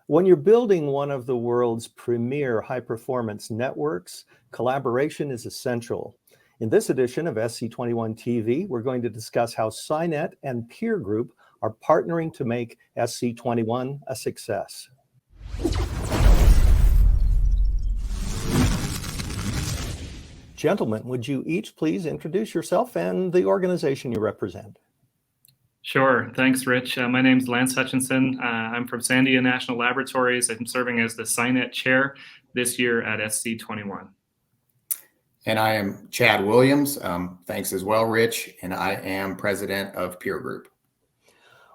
When you're building one of the world's premier high-performance networks, collaboration is essential. In this edition of SC21 TV, we're going to discuss how SCinet and PIER Group are partnering to make SC21 a success. Gentlemen, would you each please introduce yourself and the organization you represent? Sure. Thanks, Rich. My name's Lance Hutchinson. I'm from Sandia National Laboratories. I'm serving as the SCinet chair this year at SC21. And I am Chad Williams. Thanks as well, Rich. And I am president of PIER Group.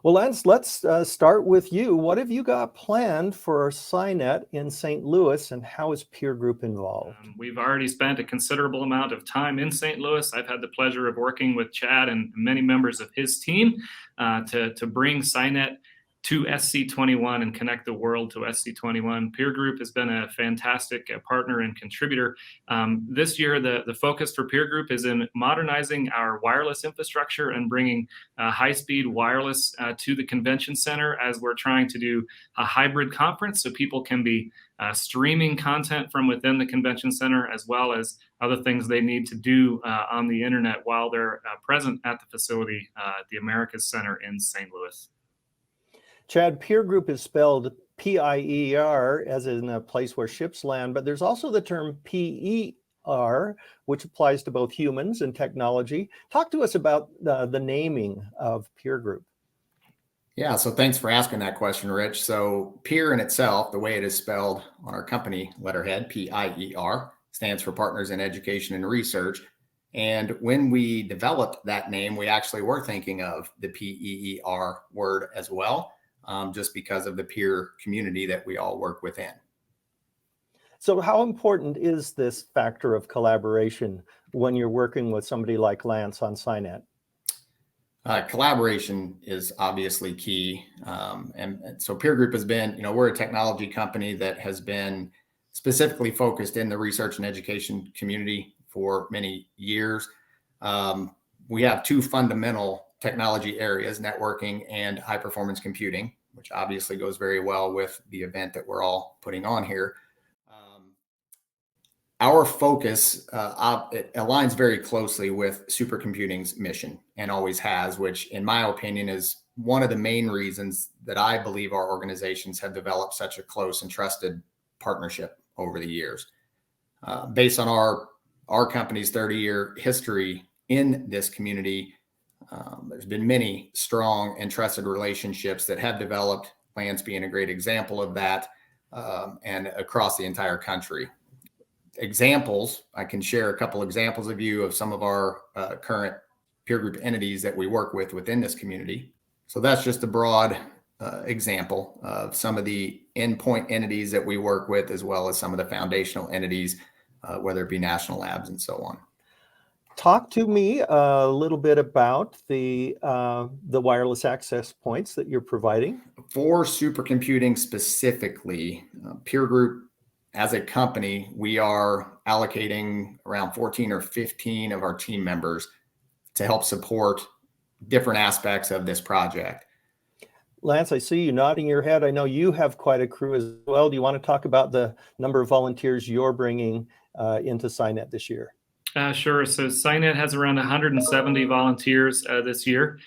Well, Lance, let's start with you. What have you got planned for SCinet in St. Louis, and how is PIER Group involved? We've already spent a considerable amount of time in St. Louis. I've had the pleasure of working with Chad and many members of his team to bring SCinet to SC21 and connect the world to SC21. PIER Group has been a fantastic partner and contributor. This year, the focus for PIER Group is in modernizing our wireless infrastructure and bringing high-speed wireless to the convention center, as we're trying to do a hybrid conference so people can be streaming content from within the convention center, as well as other things they need to do on the internet while they're present at the facility at the Americas Center in St. Louis. Chad, PIER Group is spelled PIER, as in a place where ships land, but there's also the term PER, which applies to both humans and technology. Talk to us about the naming of PIER Group. Yeah, so thanks for asking that question, Rich. So PIER in itself, the way it is spelled on our company letterhead, PIER, stands for Partners in Education and Research. And when we developed that name, we actually were thinking of the PEER word as well. Just because of the peer community that we all work within. So how important is this factor of collaboration when you're working with somebody like Lance on SCinet? Collaboration is obviously key. And so PIER Group has been, we're a technology company that has been specifically focused in the research and education community for many years. We have two fundamental technology areas, networking and high performance computing, which obviously goes very well with the event that we're all putting on here. Our focus it aligns very closely with supercomputing's mission, and always has, which in my opinion is one of the main reasons that I believe our organizations have developed such a close and trusted partnership over the years. Based on our company's 30-year history in this community, there's been many strong and trusted relationships that have developed, Lance being a great example of that, and across the entire country. Examples, I can share a couple examples of you of some of our current PIER Group entities that we work with within this community. So that's just a broad example of some of the endpoint entities that we work with, as well as some of the foundational entities, whether it be national labs and so on. Talk to me a little bit about the wireless access points that you're providing. For supercomputing specifically, PIER Group as a company, we are allocating around 14 or 15 of our team members to help support different aspects of this project. Lance, I see you nodding your head. I know you have quite a crew as well. Do you want to talk about the number of volunteers you're bringing into SCinet this year? Sure. So SCinet has around 170 volunteers this year.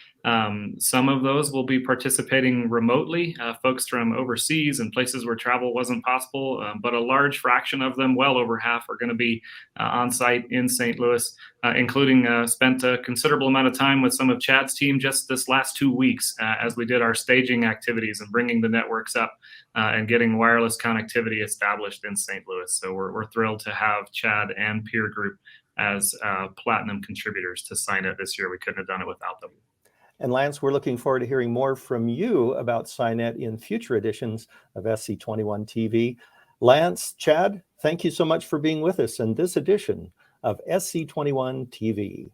Some of those will be participating remotely, folks from overseas and places where travel wasn't possible, but a large fraction of them, well over half, are going to be on site in St. Louis, including spent a considerable amount of time with some of Chad's team just this last 2 weeks as we did our staging activities and bringing the networks up and getting wireless connectivity established in St. Louis. So we're thrilled to have Chad and PIER Group as platinum contributors to SCinet this year. We couldn't have done it without them. And Lance, we're looking forward to hearing more from you about SCinet in future editions of SC21 TV. Lance, Chad, thank you so much for being with us in this edition of SC21 TV.